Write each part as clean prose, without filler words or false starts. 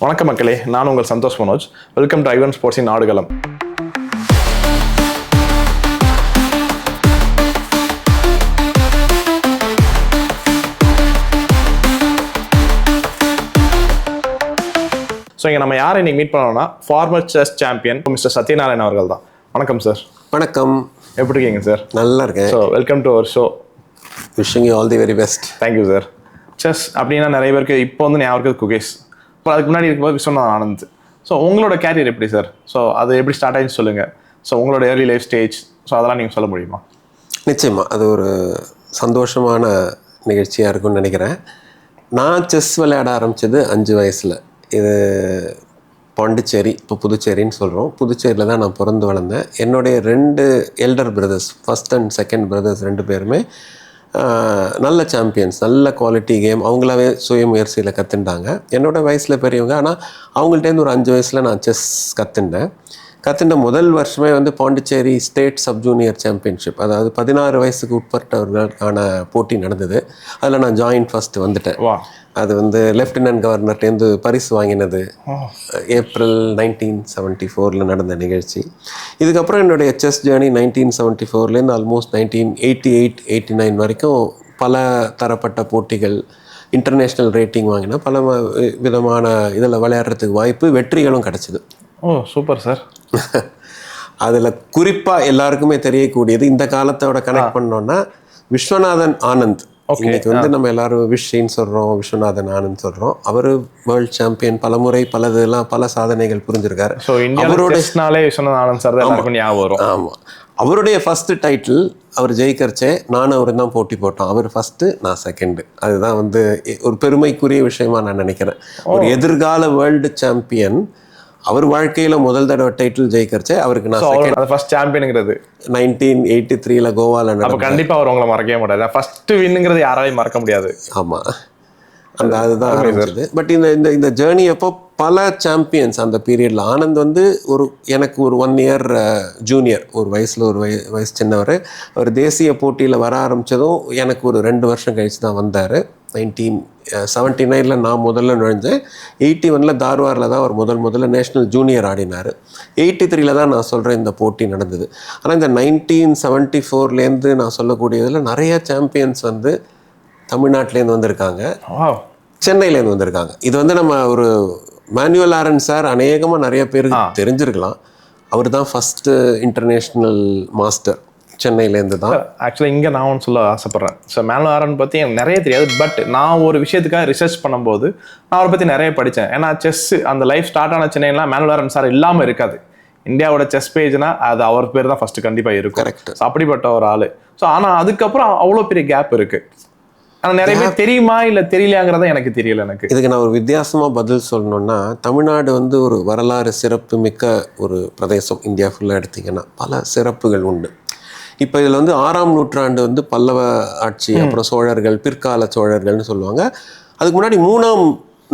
வணக்கம் மக்களே, நான் உங்கள் சந்தோஷ் மனோஜ். வெல்கம் டு ஐவன் ஸ்போர்ட்ஸின் ஆடுகளம். ஸோ இங்கே நம்ம யாரை இன்னைக்கு மீட் பண்ணோம்னா former chess champion mister Sathyanarayan அவர்கள் தான். வணக்கம் சார். வணக்கம். எப்படி இருக்கீங்க சார்? நல்லா இருக்கேன். So welcome to our show. Wishing you all the very best. Thank you sir. Chess அப்படின்னா நிறைய பேருக்கு இப்போ வந்து ஞாபகம் இருக்குது குகேஷ். இப்போ அதுக்கு முன்னாடி இருக்கும்போது விஸ்வநாதன் ஆனந்த். ஸோ உங்களோட கேரியர் எப்படி சார்? ஸோ அது எப்படி ஸ்டார்ட் ஆகிடுச்சு சொல்லுங்கள். ஸோ உங்களோட ஏர்லி லைஃப் ஸ்டேஜ், ஸோ அதெல்லாம் நீங்கள் சொல்ல முடியுமா? நிச்சயமாக அது ஒரு சந்தோஷமான நிகழ்ச்சியாக இருக்கும்னு நினைக்கிறேன். நான் செஸ் விளையாட ஆரம்பித்தது 5 வயசில். இது பாண்டிச்சேரி, இப்போ புதுச்சேரின்னு சொல்கிறோம். புதுச்சேரியில் தான் நான் பிறந்து வளர்ந்தேன். என்னுடைய 2 elder brothers, first and second brothers 2 பேருமே நல்ல சாம்பியன்ஸ், நல்ல குவாலிட்டி கேம் அவங்களாவே சுய முயற்சியில் கற்றுண்டாங்க. என்னோடய வயசில் பெரியவங்க. ஆனால் அவங்கள்ட்டேருந்து ஒரு 5 வயசில் நான் செஸ் கற்றுண்ட முதல் வருஷமே வந்து Pondicherry state sub junior championship, அதாவது 16 வயசுக்கு உட்பட்டவர்களுக்கான போட்டி நடந்தது. அதில் நான் ஜாயின்ட் ஃபஸ்ட்டு வந்துட்டேன். அது வந்து லெஃப்டினன்ட் கவர்னர்லேருந்து பரிசு வாங்கினது ஏப்ரல் 1974 நடந்த நிகழ்ச்சி. இதுக்கப்புறம் என்னுடைய செஸ் ஜேர்னி 1974 ஆல்மோஸ்ட் 1988-89 வரைக்கும் பல தரப்பட்ட போட்டிகள், இன்டர்நேஷ்னல் ரேட்டிங் வாங்கினா பல விதமான இதில் விளையாடுறதுக்கு வாய்ப்பு, வெற்றிகளும் கிடச்சிது. ஓ சூப்பர் சார். அதில் குறிப்பாக எல்லாருக்குமே தெரியக்கூடியது, இந்த காலத்தோட கனெக்ட் பண்ணோன்னா விஸ்வநாதன் ஆனந்த். இன்னைக்கு வந்து நம்ம எல்லாரும் விஷின்னு சொல்கிறோம், விஸ்வநாதன் ஆனந்த் சொல்கிறோம். அவர் வேர்ல்ட் சாம்பியன், பலமுறை பல சாதனைகள் புரிஞ்சிருக்காரு. அவரோட விஸ்வநாதன் ஆனந்த் சார் தான் ஞாபகம் வரும். ஆமாம், அவருடைய ஃபஸ்ட்டு டைட்டில் அவர் ஜெயிக்கிறச்சே நானும் அவரும் தான் போட்டி போட்டோம். அவர் ஃபஸ்ட்டு, நான் செகண்டு. அதுதான் வந்து ஒரு பெருமைக்குரிய விஷயமா நான் நினைக்கிறேன். ஒரு எதிர்கால வேர்ல்டு சாம்பியன் அவர் வாழ்க்கையில் முதல் தடவை டைட்டில் ஜெயிக்கிறச்சே அவருக்கு நான் செகண்ட். ஃபர்ஸ்ட் சாம்பியனுங்கிறது 1983 கோவாவில் நடந்தது. கண்டிப்பாக அவர் உங்களை மறக்கவே மாட்டாரு. ஃபர்ஸ்ட் வின்னுங்கிறது யாராலையும் மறக்க முடியாது. ஆமாம், அதுதான் ஆரம்பிச்சது. பட் இந்த ஜேர்னி அப்போ பல சாம்பியன்ஸ் அந்த பீரியடில். ஆனந்த் வந்து எனக்கு ஒரு 1 இயர் ஜூனியர், ஒரு வயசு சின்னவர். அவர் தேசிய போட்டியில் வர ஆரம்பித்ததும் எனக்கு ஒரு 2 வருஷம் கழித்து தான் வந்தார். 1979 நான் முதல்ல நுழைஞ்சேன். 81 தார்வாரில் தான் அவர் முதல்ல நேஷ்னல் ஜூனியர் ஆடினார். 83 தான் நான் சொல்கிறேன் இந்த போட்டி நடந்தது. ஆனால் இந்த 1974 நான் சொல்லக்கூடியதில் நிறைய சாம்பியன்ஸ் வந்து தமிழ்நாட்டிலேருந்து வந்திருக்காங்க, சென்னையிலேருந்து வந்திருக்காங்க. இது வந்து நம்ம ஒரு மேனுவல் ஆரன் சார் அநேகமாக நிறைய பேருக்கு தெரிஞ்சிருக்கலாம். அவர் தான் ஃபஸ்ட்டு இன்டர்நேஷ்னல் மாஸ்டர், சென்னையிலேருந்து தான். ஆக்சுவலாக இங்கே நான் ஒன்று சொல்ல ஆசைப்பட்றேன். ஸோ மேனுவல் ஆரன் பற்றி எனக்கு நிறைய தெரியாது. பட் நான் ஒரு விஷயத்துக்காக ரிசர்ச் பண்ணும்போது நான் அவரை பற்றி நிறைய படித்தேன். ஏன்னா செஸ் அந்த லைஃப் ஸ்டார்ட் ஆன சென்னைலாம் மேனுவல் ஆரன் சார் இல்லாமல் இருக்காது. இந்தியாவோட செஸ் பேஜ்னா அது அவர் பேர் தான் ஃபஸ்ட்டு கண்டிப்பாக இருக்கும். கரெக்ட். ஸோ அப்படிப்பட்ட ஒரு ஆள். ஸோ ஆனால் அதுக்கப்புறம் அவ்வளோ பெரிய கேப் இருக்குது. ஆனால் நிறைய பேர் தெரியுமா இல்லை தெரியலையாங்கிறத எனக்கு தெரியல. இதுக்கு நான் ஒரு வித்தியாசமாக பதில் சொல்லணும்னா, தமிழ்நாடு வந்து ஒரு வரலாறு சிறப்பு மிக்க ஒரு பிரதேசம். இந்தியா ஃபுல்லாக எடுத்திங்கன்னா பல சிறப்புகள் உண்டு. இப்போ இதில் வந்து 6ஆம் நூற்றாண்டு வந்து பல்லவ ஆட்சி, அப்புறம் சோழர்கள், பிற்கால சோழர்கள்னு சொல்லுவாங்க. அதுக்கு முன்னாடி 3ஆம்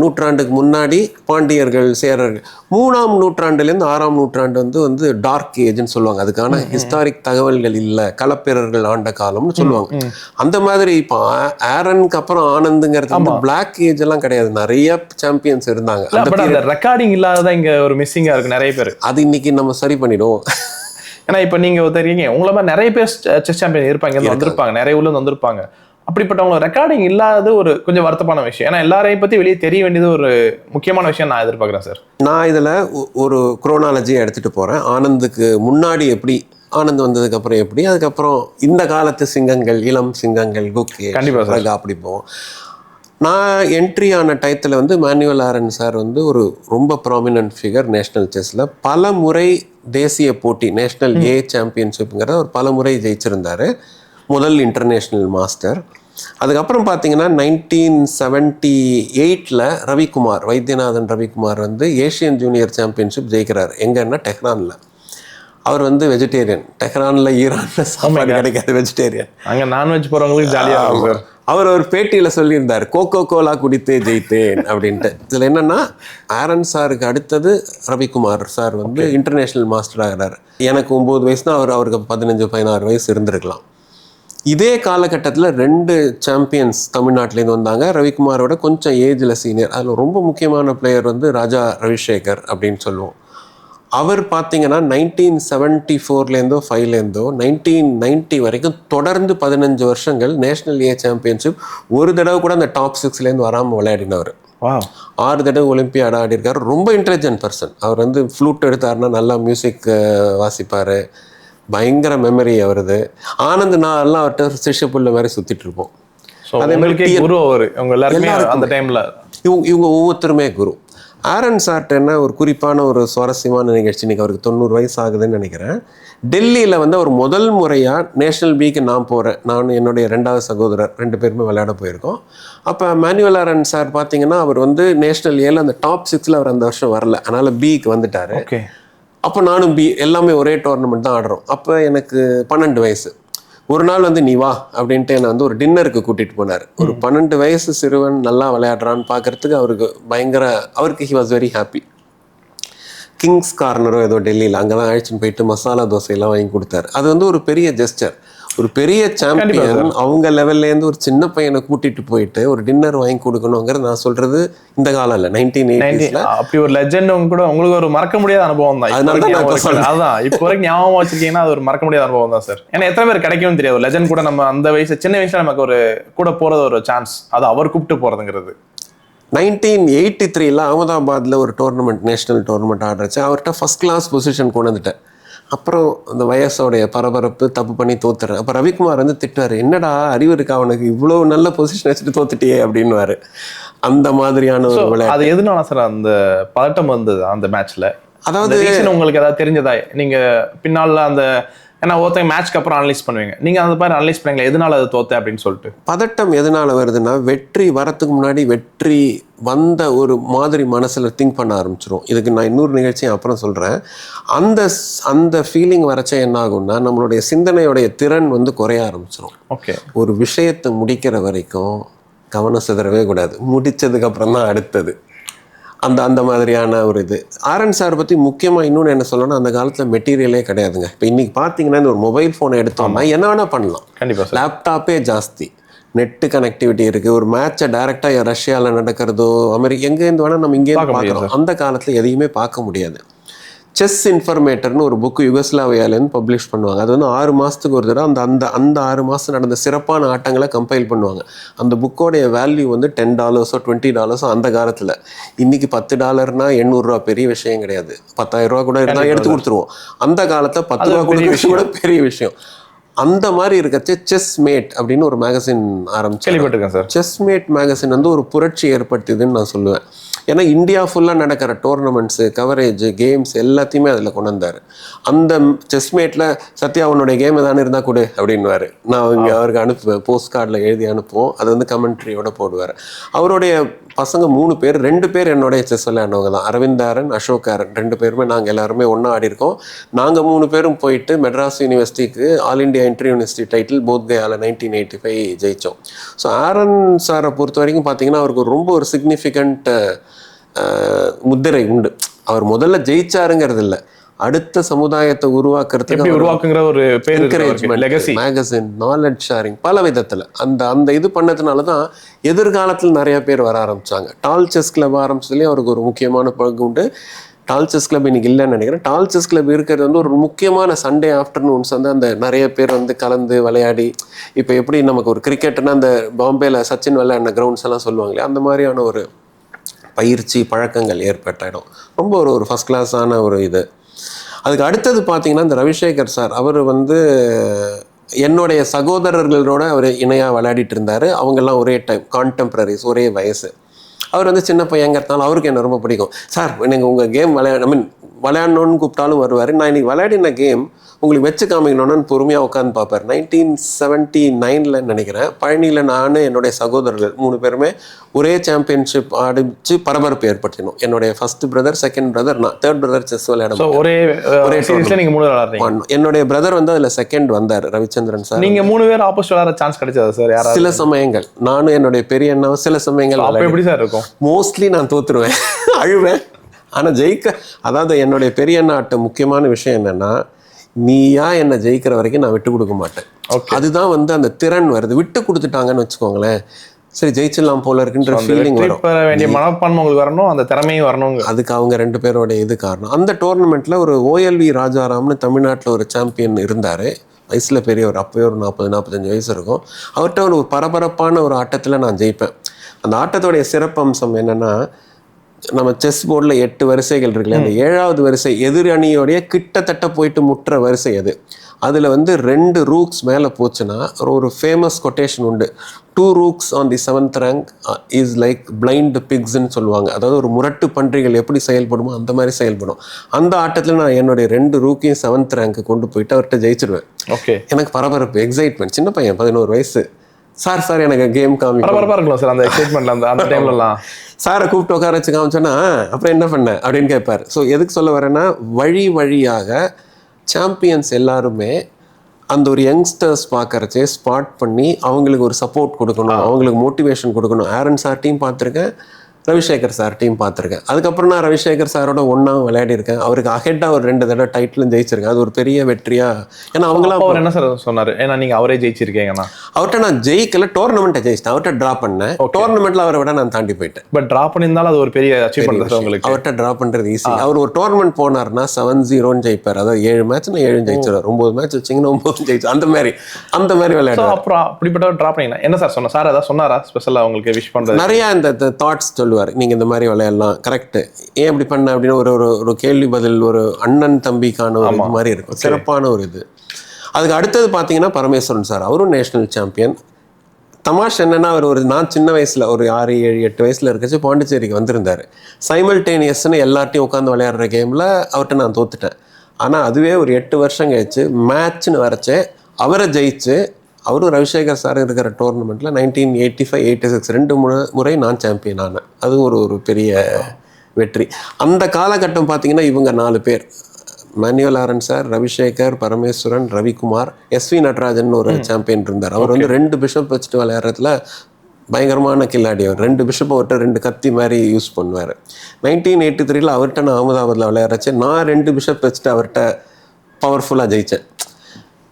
நூற்றாண்டுக்கு முன்னாடி பாண்டியர்கள், சேரர்கள். 3ஆம் நூற்றாண்டுலேருந்து 6ஆம் நூற்றாண்டு வந்து டார்க் ஏஜ்னு சொல்லுவாங்க. அதுக்கான ஹிஸ்டாரிக் தகவல்கள் இல்லை, களப்பிரர்கள் ஆண்ட காலம்னு சொல்லுவாங்க. அந்த மாதிரி இப்போ ஆரனுக்கு அப்புறம் ஆனந்துங்கிறது வந்து பிளாக் ஏஜ் எல்லாம் கிடையாது. நிறைய சாம்பியன்ஸ் இருந்தாங்க. அந்த ரெக்கார்டிங் இல்லாததான் இங்கே ஒரு மிஸ்ஸிங்காக இருக்குது நிறைய பேர். அது இன்னைக்கு நம்ம சரி பண்ணிடுவோம். ஏன்னா இப்போ நீங்கள் தெரியுங்க, உங்களை மாதிரி நிறைய பேர் செஸ் சாம்பியன் இருப்பாங்க, வந்திருப்பாங்க, நிறைய ஊர்ல வந்திருப்பாங்க. அப்படிப்பட்டவங்க ரெக்கார்டிங் இல்லாத ஒரு கொஞ்சம் வருத்தமான விஷயம். ஏன்னா எல்லாரையும் பற்றி வெளியே தெரிய வேண்டியது ஒரு முக்கியமான விஷயம் நான் எதிர்பார்க்குறேன் சார். நான் இதில் ஒரு குரோனாலஜியை எடுத்துகிட்டு போகிறேன். ஆனந்துக்கு முன்னாடி எப்படி, ஆனந்த் வந்ததுக்கு அப்புறம் எப்படி, அதுக்கப்புறம் இந்த காலத்து சிங்கங்கள், இளம் சிங்கங்கள், குக்கே, கண்டிப்பாக அப்படி போவோம். நான் என்ட்ரி ஆன டயத்தில் வந்து மேனுவல் ஆரன் சார் வந்து ஒரு ரொம்ப ப்ராமினன்ட் ஃபிகர் நேஷ்னல் செஸ்ஸில். பல முறை தேசிய போட்டி, நேஷ்னல் ஏ சாம்பியன்ஷிப்புங்கிற ஒரு பல முறை ஜெயிச்சிருந்தார். முதல் இன்டர்நேஷ்னல் மாஸ்டர். அதுக்கப்புறம் பார்த்தீங்கன்னா 1978 ரவிக்குமார், வைத்தியநாதன் ரவிக்குமார் வந்து ஏஷியன் ஜூனியர் சாம்பியன்ஷிப் ஜெயிக்கிறார். எங்கன்னா டெஹ்ரானில். அவர் வந்து வெஜிடேரியன். டெஹ்ரானில், ஈரானில் சாப்பாடு கிடைக்காது, வெஜிடேரியன். அங்கே நான்வெஜ் போகிறவங்களுக்கு ஜாலியாக சார். அவர் ஒரு பேட்டியில் சொல்லியிருந்தார், கோகோ கோலா குடித்தே ஜெயித்தேன் அப்படின்ட்டு. இதில் என்னென்னா, ஆரன் சாருக்கு அடுத்தது ரவிக்குமார் சார் வந்து இன்டர்நேஷ்னல் மாஸ்டர் ஆகிறார். எனக்கு 9 வயசுனா அவருக்கு 15-16 வயசு இருந்திருக்கலாம். இதே காலகட்டத்தில் 2 சாம்பியன்ஸ் தமிழ்நாட்டிலேருந்து வந்தாங்க. ரவிக்குமாரோட கொஞ்சம் ஏஜில் சீனியர். அதில் ரொம்ப முக்கியமான பிளேயர் வந்து ராஜா ரவிசேகர் அப்படின்னு சொல்லுவோம். அவர் பார்த்தீங்கன்னா 1974லேருந்தோ 5லேருந்தோ 1990 வரைக்கும் தொடர்ந்து 15 வருஷங்கள் நேஷனல் ஏ சாம்பியன்ஷிப் ஒரு தடவை கூட அந்த டாப் 6லேருந்து வராமல் விளையாடினவர். 6 தடவை ஒலிம்பியாட் ஆடி இருக்காரு. ரொம்ப இன்டெலிஜென்ட் பர்சன். அவர் வந்து ஃப்ளூட் எடுத்தாருன்னா நல்லா மியூசிக் வாசிப்பார். பயங்கர மெமரி அவருது. ஆனந்த் நான் எல்லாம் அவர்கிட்ட சிஷ்யப்புள்ள மாதிரி சுற்றிட்டு இருப்போம். இவங்க ஒவ்வொருத்தருமே குரு. ஆரன் சார்ட்ட என்ன ஒரு குறிப்பான ஒரு சுவாரஸ்யமான நிகழ்ச்சி, இன்னைக்கு அவருக்கு 90 வயசு ஆகுதுன்னு நினைக்கிறேன். டெல்லியில் வந்து அவர் முதல் முறையாக நேஷனல் பிக்கு நான் போகிறேன். நான் என்னுடைய 2வது சகோதரர் 2 பேருமே விளையாட போயிருக்கோம். அப்போ மேனுவல் ஆரன் சார் பார்த்தீங்கன்னா அவர் வந்து நேஷனல் ஏல அந்த டாப் 6ல் அவர் அந்த வருஷம் வரல, அதனால் பிக்கு வந்துட்டார். அப்போ நானும் பி எல்லாமே ஒரே டோர்னமெண்ட் தான் ஆடுறோம். அப்போ எனக்கு 12 வயசு. ஒரு நாள் வந்து நீ வா அப்படின்ட்டு என்னை வந்து ஒரு டின்னருக்கு கூட்டிகிட்டு போனார். ஒரு 12 வயசு சிறுவன் நல்லா விளையாடுறான்னு பார்க்கறதுக்கு அவருக்கு he was very happy. Kings கார்னரோ ஏதோ டெல்லியில் அங்கே தான் அழைச்சின்னு போயிட்டு மசாலா தோசையெல்லாம் வாங்கி கொடுத்தாரு. அது வந்து ஒரு பெரிய ஜெஸ்டர். ஒரு பெரிய சாம்பியன் அவங்க லெவல்லேருந்து ஒரு சின்ன பையனை கூட்டிட்டு போயிட்டு ஒரு டின்னர் வாங்கி கொடுக்கணுங்கிறது நான் சொல்றது இந்த காலம் இல்லை, 1980s. அப்படி ஒரு லெஜெண்ட் கூட உங்களுக்கு ஒரு மறக்க முடியாத அனுபவம் தான். அதான் இப்போ வரைக்கும் ஞாபகம் வச்சிருக்கீங்கன்னா அது ஒரு மறக்க முடியாத அனுபவம் தான் சார். ஏன்னா எத்தனை பேர் கிடைக்கும் தெரியாது லெஜெண்ட் கூட. நம்ம அந்த வயசு சின்ன வயசுல நமக்கு ஒரு கூட போறது ஒரு சான்ஸ், அது அவர் கூப்பிட்டு போறதுங்கிறது. 1983 அகமதாபாத்ல ஒரு டோர்னமெண்ட், நேஷனல் டோர்னமெண்ட் ஆடுறச்சு. அவர்கிட்ட ஃபர்ஸ்ட் கிளாஸ் பொசிஷன் கொண்டு வந்துட்டேன். அப்புறம் அந்த வயசோடைய பரபரப்பு தப்பு பண்ணி தோத்துறேன். அப்போ ரவிக்குமார் வந்து திட்டுவார், என்னடா அறிவு இருக்கா அவனுக்கு, இவ்வளோ நல்ல பொசிஷன் வச்சுட்டு தோத்துட்டியே அப்படின்னுவாரு. அந்த மாதிரியான ஒரு விளையாட்டு. அது எதுனால சார் அந்த பதட்டம் வந்தது அந்த மேட்ச்ல? அதாவது உங்களுக்கு ஏதாவது தெரிஞ்சதா? நீங்க பின்னால அந்த ஏன்னா ஒருத்தங்க மேட்ச்க்கு அப்புறம் அனலைஸ் பண்ணுவீங்க, நீங்க அந்த மாதிரி அனலைஸ் பண்ணுவீங்களா எதனால அது தோத்த அப்படின்னு சொல்லிட்டு? பதட்டம் எதனால வருதுன்னா, வெற்றி வரத்துக்கு முன்னாடி வெற்றி வந்த ஒரு மாதிரி மனசில் திங்க் பண்ண ஆரம்பிச்சிரும். இதுக்கு நான் இன்னொரு நிகழ்ச்சியை அப்புறம் சொல்கிறேன். அந்த ஃபீலிங் வரச்ச என்ன ஆகும்னா, நம்மளுடைய சிந்தனையோடைய திறன் வந்து குறைய ஆரம்பிச்சிரும். ஓகே, ஒரு விஷயத்தை முடிக்கிற வரைக்கும் கவனம் சிதறவே கூடாது. முடித்ததுக்கப்புறம் தான் அடுத்தது. அந்த மாதிரியான ஒரு இது. ஆரன் சார் பற்றி முக்கியமாக இன்னொன்று என்ன சொல்லணும்னா, அந்த காலத்தில் மெட்டீரியலே கிடையாதுங்க. இப்போ இன்றைக்கி பார்த்தீங்கன்னா இந்த ஒரு மொபைல் ஃபோனை எடுத்தோம்னா என்ன வேணால் பண்ணலாம். கண்டிப்பாக லேப்டாப்பே ஜாஸ்தி, நெட்டு கனெக்டிவிட்டி இருக்குது. ஒரு மேட்சை டைரெக்டாக ரஷ்யாவில் நடக்கிறதோ அமெரிக்கா எங்கேருந்து வேணால் நம்ம இங்கேருந்து பார்க்குறோம். அந்த காலத்தில் எதையுமே பார்க்க முடியாது. செஸ் இன்ஃபர்மேட்டர்னு ஒரு புக்கு யுகஸ்லாவியாலேருந்து பப்ளிஷ் பண்ணுவாங்க. அது வந்து 6 மாதத்துக்கு ஒரு தடவை அந்த 6 மாதம் நடந்த சிறப்பான ஆட்டங்களை கம்பைல் பண்ணுவாங்க. அந்த புக்கோடைய வேல்யூ வந்து $10 $20 அந்த காலத்தில். இன்றைக்கி $10னா $800 பெரிய விஷயம் கிடையாது. 10,000 கூட இருந்தால் எடுத்து கொடுத்துருவோம். அந்த காலத்தில் $10 கூட பெரிய விஷயம். அந்த மாதிரி இருக்கச்சு செஸ் மேட் அப்படின்னு ஒரு மேகசின் ஆரம்பிச்சு. செஸ் மேட் மேகசின் வந்து ஒரு புரட்சி ஏற்படுத்தியதுன்னு நான் சொல்லுவேன். ஏன்னா இந்தியா ஃபுல்லாக நடக்கிற டோர்னமெண்ட்ஸு, கவரேஜ், கேம்ஸ் எல்லாத்தையுமே அதில் கொண்டு வந்தார். அந்த செஸ்மேட்டில் சத்யா அவனுடைய கேம் எதானே இருந்தால் கொடு அப்படின்வார். நான் இங்கே அவருக்கு அனுப்புவேன், போஸ்ட் கார்டில் எழுதி அனுப்புவோம். அது வந்து கமெண்ட்ரியோட போடுவார். அவருடைய பசங்க 3 பேர், 2 பேர் என்னுடைய செஸ் விளையாண்டவங்க தான். அரவிந்தாரன், அசோகாரன் 2 பேருமே நாங்கள் எல்லாருமே ஒன்றா ஆடி இருக்கோம். நாங்கள் 3 பேரும் போயிட்டு மெட்ராஸ் யூனிவர்சிட்டிக்கு all India inter university title போத்கயாவில் 1985 ஜெயித்தோம். ஸோ ஆரன் சாரை பொறுத்த வரைக்கும் பார்த்தீங்கன்னா அவருக்கு ரொம்ப ஒரு சிக்னிஃபிகண்ட் முத்திரை உண்டு. அவர் முதல்ல ஜெயிச்சாருங்கிறது இல்லை, அடுத்த சமுதாயத்தை உருவாக்குறதுக்கு ஒரு மேகசின், நாலெட்ஜ் ஷேரிங் பல விதத்தில் அந்த இது பண்ணதுனால தான் எதிர்காலத்தில் நிறைய பேர் வர ஆரம்பித்தாங்க. டால் செஸ் கிளப் ஆரம்பிச்சதுலேயும் அவருக்கு ஒரு முக்கியமான பங்கு உண்டு. டால் செஸ் கிளப் இன்னைக்கு இல்லைன்னு நினைக்கிறேன். டால் செஸ் கிளப் இருக்கிறது வந்து ஒரு முக்கியமான சண்டே ஆஃப்டர்நூன்ஸ் வந்து அந்த நிறைய பேர் வந்து கலந்து விளையாடி, இப்போ எப்படி நமக்கு ஒரு கிரிக்கெட்னா அந்த பாம்பேல சச்சின் விளையாடின கிரவுண்ட்ஸ் எல்லாம் சொல்லுவாங்களே, அந்த மாதிரியான ஒரு பயிற்சி பழக்கங்கள் ஏற்பட்ட இடம். ரொம்ப ஒரு ஃபஸ்ட் கிளாஸான ஒரு இது. அதுக்கு அடுத்தது பார்த்தீங்கன்னா இந்த ரவிசேகர் சார், அவர் வந்து என்னுடைய சகோதரர்களோட அவர் இணையாக விளையாடிட்டு இருந்தார். அவங்கெல்லாம் ஒரே டைம் கான்டெம்பரரிஸ், ஒரே வயசு. அவர் வந்து சின்ன பையங்கிறதுனால அவருக்கு என்ன ரொம்ப பிடிக்கும். சார் நீங்கள் உங்கள் கேம் விளையாடணுன்னு கூப்பிட்டாலும் வருவார். நான் இன்றைக்கி விளையாடின கேம் உங்களுக்கு வச்சு காமிக்கணுன்னு பொறுமையாக உட்காந்து பார்ப்பார். 1979 நினைக்கிறேன், பழனியில் நான் என்னுடைய சகோதரர்கள் 3 பேருமே ஒரே சாம்பியன்ஷிப் ஆடிச்சு பரபரப்பு ஏற்படுத்தினோம். என்னுடைய ஃபர்ஸ்ட் பிரதர், செகண்ட் பிரதர், நான் தேர்ட் பிரதர் செஸ் விளையாட ஒரே என்னுடைய பிரதர் வந்து அதில் செகண்ட் வந்தார், ரவிச்சந்திரன் சார். நீங்கள் 3 பேர் ஆப்போசிட் விளையாட சான்ஸ் கிடைச்சதா சார்? சில சமயங்கள் நானும் என்னுடைய பெரிய அண்ணாவும் சில சமயங்கள் எப்படி சார் இருக்கும், மோஸ்ட்லி நான் தோத்துருவேன், அழுவேன். ஆனால் அதாவது என்னுடைய பெரிய அண்ணாட்ட முக்கியமான விஷயம் என்னன்னா, நீயா என்னை ஜெயிக்கிற வரைக்கும் நான் விட்டு கொடுக்க மாட்டேன். அதுதான் வந்து அந்த திறன் வருது. விட்டு கொடுத்துட்டாங்கன்னு வச்சுக்கோங்களேன், சரி ஜெயிச்சிடலாம் போல இருக்குன்ற ஃபீலிங் வரும். பெற வேண்டிய மனப்பான்மை உங்களுக்கு வரணும், அந்த திறமையும் வரணும். அதுக்கு அவங்க 2 பேரோட இது காரணம். அந்த டோர்னமெண்ட்ல ஒரு ஓஎல்வி ராஜாராம்னு தமிழ்நாட்டில் ஒரு சாம்பியன் இருந்தார். வயசில் பெரியவர், அப்போயே ஒரு 40-45 வயசு இருக்கும். அவர்கிட்ட ஒரு பரபரப்பான ஒரு ஆட்டத்தில் நான் ஜெயிப்பேன். அந்த ஆட்டத்தோடைய சிறப்பம்சம் என்னென்னா, நம்ம செஸ் போர்டில் 8 வரிசைகள் இருக்குல்ல, அந்த 7வது வரிசை எதிர் அணியோடைய கிட்டத்தட்ட போயிட்டு முட்டுற வரிசை அது. அதில் வந்து 2 ரூக்ஸ் மேலே போச்சுன்னா ஒரு ஃபேமஸ் கொட்டேஷன் உண்டு, 2 rooks on the 7th rank is like blind பிக்ஸ்ன்னு சொல்லுவாங்க. அதாவது ஒரு முரட்டு பன்றிகள் எப்படி செயல்படுமோ அந்த மாதிரி செயல்படும். அந்த ஆட்டத்தில் நான் என்னுடைய 2 ரூக்கையும் 7th ரேங்க்கு கொண்டு போயிட்டு அவர்கிட்ட ஜெயிச்சிருவேன். ஓகே, எனக்கு பரபரப்பு, எக்ஸைட்மெண்ட். சின்ன பையன், 11 வயசு. சார் எனக்கு கேம் காமிக்கலாம் சார். அந்த எக்ஸைட்மெண்ட்ல அந்த டைம்லலாம் சாரை கூப்பிட்டு உட்கார வச்சு காமிச்சோன்னா அப்புறம் என்ன பண்ண அப்படின்னு கேட்பார். ஸோ எதுக்கு சொல்ல வரேன்னா, வழியாக சாம்பியன்ஸ் எல்லாருமே அந்த ஒரு யங்ஸ்டர்ஸ் பார்க்கறச்சே ஸ்பாட் பண்ணி அவங்களுக்கு ஒரு சப்போர்ட் கொடுக்கணும், அவங்களுக்கு மோட்டிவேஷன் கொடுக்கணும். ஆரன் சார் டீம் பார்த்துருக்கேன், ரவிசேகர் சார் டீம் பார்த்துருக்கேன். அதுக்கப்புறம் நான் ரவிசேகர் சாரோட ஒன்றா விளையாடிருக்கேன். அவருக்கு அஹெட்டாக ஒரு 2 தடவை டைட்டிலும் ஜெயிச்சிருக்கேன். அது ஒரு பெரிய வெற்றியா. ஏன்னா அவங்களாம் அவர் என்ன சார் சொன்னார், ஏன்னா நீங்கள் அவரே ஜெயிச்சிருக்கீங்கண்ணா. அவர்கிட்ட நான் ஜெயிக்கல, டோர்னமெண்ட்டை ஜெயிச்சிட்டேன். அவர்கிட்ட ட்ரா பண்ணேன். டோர்னமெண்ட்டில் அவரை விட நான் தாண்டி போயிட்டேன். பட் ட்ரா பண்ணியிருந்தாலும் அது ஒரு பெரிய அச்சீவ்மெண்ட் உங்களுக்கு. அவர்கிட்ட ட்ரா பண்ணுறது ஈஸி. அவர் ஒரு டோர்னமெண்ட் போனார்னா 7-0 ஜெயிப்பார். அதாவது 7 மேட்ச்னா 7 ஜெயிச்சிருவார். 9 மேட்ச் வச்சிங்கன்னா 9 ஜெயிச்சு அந்த மாதிரி விளையாடுவார். அப்புறம் அப்படிப்பட்ட ட்ரா பண்ணிங்கன்னா என்ன சார் சொன்னார்? சார் ஏதாவது சொன்னாரா ஸ்பெஷலாக உங்களுக்கு விஷ் பண்ணுறது? நிறையா இந்த தாட்ஸ் சொல்லுவார். நீங்கள் இந்த மாதிரி விளையாடலாம், கரெக்ட், ஏன் இப்படி பண்ண அப்படின்னு ஒரு கேள்வி பதில், ஒரு அண்ணன் தம்பிக்கான ஒரு இது மாதிரி இருக்கும். சிறப்பான ஒரு இது. அதுக்கு அடுத்தது பார்த்தீங்கன்னா பரமேஸ்வரன் சார், அவரும் நேஷனல் சாம்பியன். தமாஷ் என்னன்னா, அவர் நான் சின்ன வயசில் ஒரு 6, 7, 8 வயசில் இருக்கச்சு பாண்டிச்சேரிக்கு வந்திருந்தார். சைமல்டேனியஸ்ன்னு எல்லார்ட்டையும் உட்காந்து விளையாடுற கேமில் அவர்கிட்ட நான் தோத்துட்டேன். ஆனால் அதுவே ஒரு 8 வருஷம் கழிச்சு மேட்ச்னு வரைச்சே அவரை ஜெயிச்சு, அவரும் ரவிசேகர் சார் இருக்கிற டோர்னமெண்ட்டில் 1985-86 2 முறை நான் சாம்பியன் ஆனேன். அதுவும் ஒரு பெரிய வெற்றி. அந்த காலகட்டம் பார்த்தீங்கன்னா இவங்க 4 பேர், மேனுவல் ஆரன் சார், ரவிசேகர், பரமேஸ்வரன், ரவிக்குமார், SV நடராஜன் ஒரு சாம்பியன் இருந்தார். அவர் வந்து 2 பிஷப் வச்சுட்டு விளையாடுறதுல பயங்கரமான கில்லாடி. அவர் 2 பிஷப் அவர்கிட்ட 2 கத்தி மாதிரி யூஸ் பண்ணுவார். 1983 அவர்கிட்ட நான் அகமதாபாத்தில் விளையாடுறச்சேன். நான் 2 பிஷப் வச்சுட்டு அவர்கிட்ட பவர்ஃபுல்லாக ஜெயித்தேன்.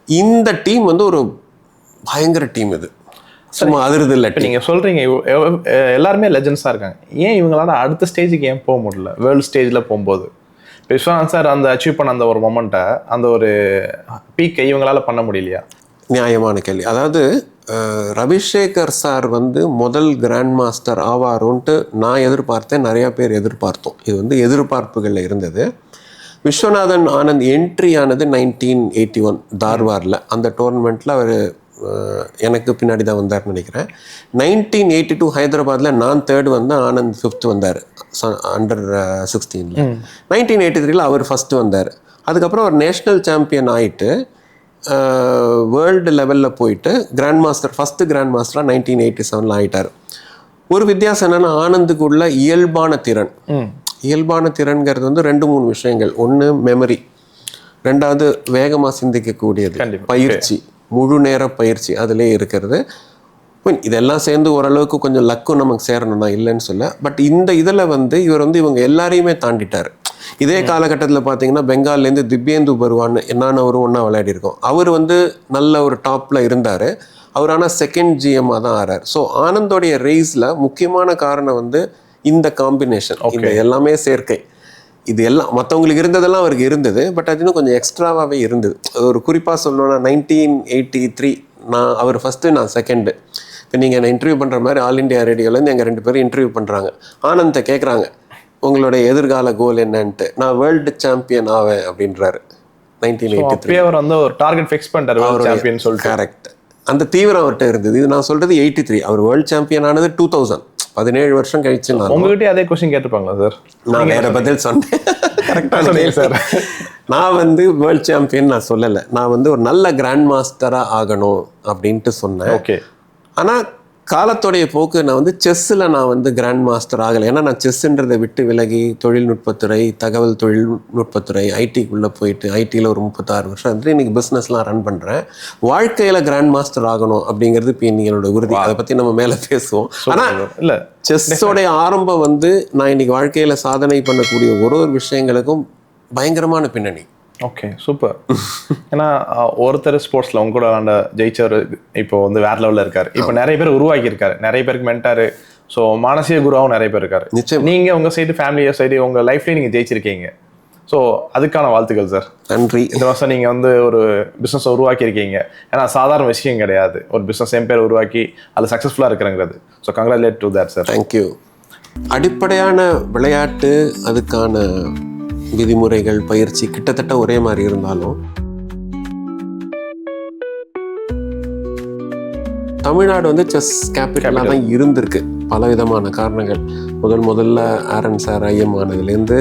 இந்த டீம் வந்து ஒரு பயங்கர டீம். இது சும்மா அதிர்து இல்லை. நீங்கள் சொல்கிறீங்க எல்லாருமே லெஜண்ட்ஸாக இருக்காங்க, ஏன் இவங்களால அடுத்த ஸ்டேஜுக்கு ஏன் போக முடியல? வேர்ல்டு ஸ்டேஜில் போகும்போது விஸ்வநாத் சார் அந்த அச்சீவ் பண்ண அந்த ஒரு மொமெண்ட்டை, அந்த ஒரு பீக்கை இவங்களால பண்ண முடியலையா? நியாயமான கேள்வி. அதாவது ரவிசேகர் சார் வந்து முதல் கிராண்ட் மாஸ்டர் ஆவாரோன்ட்டு நான் எதிர்பார்த்தேன், நிறையா பேர் எதிர்பார்த்தோம். இது வந்து எதிர்பார்ப்புகளில் இருந்தது. விஸ்வநாதன் ஆனந்த் என்ட்ரி ஆனது 1981 தார்வாரில். அந்த டோர்னமெண்ட்டில் அவர் எனக்கு பின்னாடி தான் வந்தார்னு நினைக்கிறேன். 1982 ஹைதராபாத்தில் நான் 3rd வந்தேன், ஆனந்த் 5th வந்தார் அண்டர் 16. 1983 அவர் ஃபஸ்ட்டு வந்தார். அதுக்கப்புறம் அவர் நேஷ்னல் சாம்பியன் ஆகிட்டு வேர்ல்டு லெவலில் போயிட்டு கிராண்ட் மாஸ்டர், ஃபஸ்ட்டு கிராண்ட் மாஸ்டராக 1987 ஆகிட்டார். ஒரு வித்தியாசம் என்னென்னா, ஆனந்துக்கு உள்ள இயல்பான திறன்கிறது வந்து 2-3 விஷயங்கள். ஒன்று மெமரி, 2வது வேகமாக சிந்திக்கக்கூடியது, பயிற்சி, முழு நேர பயிற்சி அதிலே இருக்கிறது. இதெல்லாம் சேர்ந்து ஓரளவுக்கு கொஞ்சம் லக்கும் நமக்கு சேரணும்னா இல்லைன்னு சொல்ல. பட் இந்த இதில் வந்து இவங்க எல்லாரையுமே தாண்டிட்டார். இதே காலகட்டத்தில் பார்த்தீங்கன்னா பெங்கால்லேருந்து திவ்யேந்து பருவான்னு என்னன்னு ஒன்றா விளையாடிருக்கோம். அவர் வந்து நல்ல ஒரு டாப்பில் இருந்தார். அவர் ஆனால் 2nd GM-ஆக தான் ஆறார். ஸோ ஆனந்தோடைய ரேஸில் முக்கியமான காரணம் வந்து இந்த காம்பினேஷன், இந்த எல்லாமே சேர்க்கை. இது எல்லாம் மற்றவங்களுக்கு இருந்ததெல்லாம் அவருக்கு இருந்தது, பட் அது இன்னும் கொஞ்சம் எக்ஸ்ட்ராவாகவே இருந்தது. ஒரு குறிப்பாக சொல்லணும்னா 1983 அவர் ஃபஸ்ட்டு, நான் 2nd. இப்போ நீங்கள் என்ன இன்டர்வியூ பண்ணுற மாதிரி ஆல் இண்டியா ரேடியோலேருந்து எங்கள் 2 பேரும் இன்டர்வியூ பண்ணுறாங்க. ஆனந்தை கேட்குறாங்க, உங்களுடைய எதிர்கால கோல் என்னன்ட்டு. நான் வேர்ல்டு சாம்பியன் ஆவேன் அப்படின்றாரு. 1983 அவர் வந்து ஒரு டார்கெட் ஃபிக்ஸ் பண்ணிட்டார், வேர்ல்டு சாம்பியன் சொல்லிட்டு. கரெக்ட். அந்த தீவிரம் அவர்கிட்ட இருந்தது. இது நான் சொல்கிறது 83. அவர் வேர்ல்டு சாம்பியன் ஆனது 2000, 17 வருஷம் கழிச்சு. நான் உங்ககிட்ட அதே கொஸ்டின் கேட்டிருப்பாங்களா சார்? நான் வேற பதில் சொன்னேன். கரெக்டாக சார். நான் வந்து வேர்ல்டு சாம்பியன் நான் சொல்லலை, நான் வந்து ஒரு நல்ல கிராண்ட் மாஸ்டராக ஆகணும் அப்படின்ட்டு சொன்னேன். ஓகே. ஆனால் காலத்தோடைய போக்கு நான் வந்து செஸ்ஸில் நான் வந்து கிராண்ட் மாஸ்டர் ஆகலை. ஏன்னா நான் செஸ்ஸுன்றதை விட்டு விலகி தொழில்நுட்பத்துறை, தகவல் தொழில்நுட்பத்துறை, ஐடிக்குள்ளே போயிட்டு ஐடியில் ஒரு 36 வருஷம் வந்து இன்றைக்கி பிஸ்னஸ்லாம் ரன் பண்ணுறேன். வாழ்க்கையில் கிராண்ட் மாஸ்டர் ஆகணும் அப்படிங்கிறது இப்போ என்னோட உறுதி. அதை பற்றி நம்ம மேலே பேசுவோம். ஆனால் இல்லை, செஸ்ஸோடைய ஆரம்பம் வந்து நான் இன்றைக்கி வாழ்க்கையில் சாதனை பண்ணக்கூடிய ஒரு விஷயங்களுக்கும் பயங்கரமான பின்னணி. Okay, super. ஏன்னா ஒருத்தர் ஸ்போர்ட்ஸ்ல உங்க கூட விளாண்ட ஜெயிச்சவர் இப்போ வந்து வேற லெவல்ல இருக்காரு. இப்போ நிறைய பேர் உருவாக்கி இருக்காரு, நிறைய பேருக்கு மென்டாரு. ஸோ மானசீக குருவாவும் நிறைய பேர் இருக்காரு. நிச்சயம். நீங்க உங்க சைடு ஃபேமிலி சைடு உங்க லைஃப்லயே நீங்க ஜெயிச்சிருக்கீங்க. ஸோ அதுக்கான வாழ்த்துக்கள் சார். நன்றி. இந்த வருஷம் நீங்க வந்து ஒரு பிசினஸ் உருவாக்கி இருக்கீங்க. ஏன்னா சாதாரண விஷயம் கிடையாது ஒரு பிசினஸ் எம்பையர் உருவாக்கி அது சக்சஸ்ஃபுல்லா இருக்கிறங்கிறது. So congratulate to that sir. Thank you. அடிப்படையான விளையாட்டு, அதுக்கான விதிமுறைகள், பயிற்சி கிட்டத்தட்ட ஒரே மாதிரி இருந்தாலும் தமிழ்நாடு வந்து செஸ் கேபிட்டலாக தான் இருந்திருக்கு. பல விதமான காரணங்கள். முதல்ல ஆரன் சார் ஐஎம் ஆனதுலேருந்து